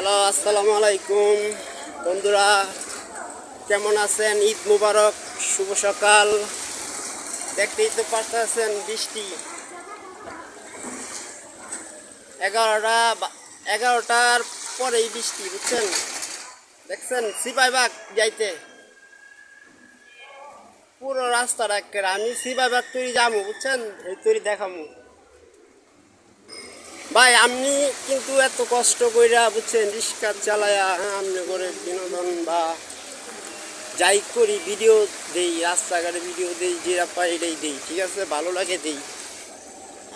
Hello, আসসালামু আলাইকুম বন্ধুরা, কেমন আছেন? ঈদ মুবারক, শুভ সকাল। দেখতেই তো পারতেছেন বৃষ্টি। 11টার পরেই বৃষ্টি, বুঝছেন? দেখছেন সিপাহীবাগ যাইতে পুরো রাস্তাটা একেবারে। আমি সিপাহীবাগ তৈরি যাবো, বুঝছেন? এই তৈরি দেখামু ভাই। আমি কিন্তু এত কষ্ট কইরা, বুঝছেন, রিক্সা চালায়া আমনে করে বিনোদন বা যাই করি, ভিডিও দেই, রাস্তাঘাটে ভিডিও দেই, যেটা পাই এটাই দেই, ঠিক আছে? ভালো লাগে দেই।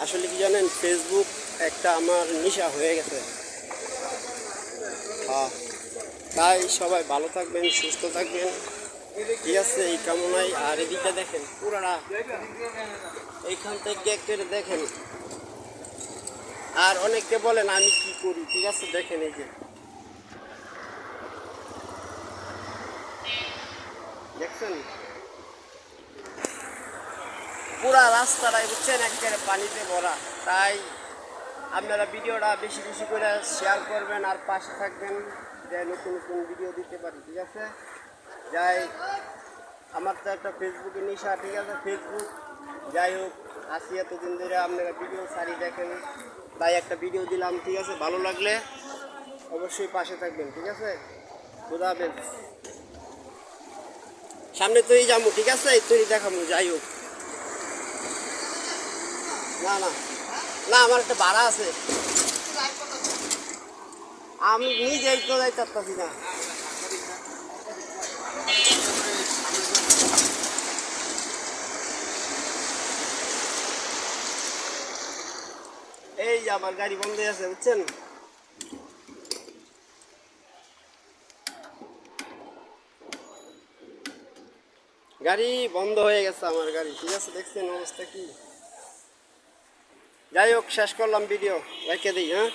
আসলে কি জানেন, ফেসবুক একটা আমার নেশা হয়ে গেছে। হ্যাঁ, তাই সবাই ভালো থাকবেন, সুস্থ থাকবেন, ঠিক আছে, এই কামনায়। আর এদিকটা দেখেন পুরানা, এইখান থেকে কেটে দেখেন। আর অনেকে বলেন আমি কি করি, ঠিক আছে? দেখেন এই যে দেখছেন পুরা রাস্তাটাই, বুঝছেন, একেবারে পানিতে ভরা। তাই আপনারা ভিডিওটা বেশি বেশি করে শেয়ার করবেন আর পাশে থাকবেন, যে নতুন নতুন ভিডিও দিতে পারি, ঠিক আছে? যাই, আমার তো একটা ফেসবুকে নেশা, ঠিক আছে? ফেসবুক যাই হোক, আসি এতদিন ধরে আপনারা ভিডিও সারি দেখেন, তাই একটা ভিডিও দিলাম, ঠিক আছে? ভালো লাগলে অবশ্যই পাশে থাকবেন, ঠিক আছে? খোদা হাফেজ। সামনে তৈরি যাবো, ঠিক আছে? এই তৈরি দেখাবো, যাই হোক। না না না, আমার একটা ভাড়া আছে, আমি নিজেই তো যাইতে পারতাছি না। এই যে আমার গাড়ি বন্ধ হয়ে আছে, বুঝছেন? গাড়ি বন্ধ হয়ে গেছে আমার গাড়ি, ঠিক আছে? দেখছেন অবস্থা কি? যাই হোক, শেষ করলাম ভিডিও, রেখে দিই, হ্যাঁ।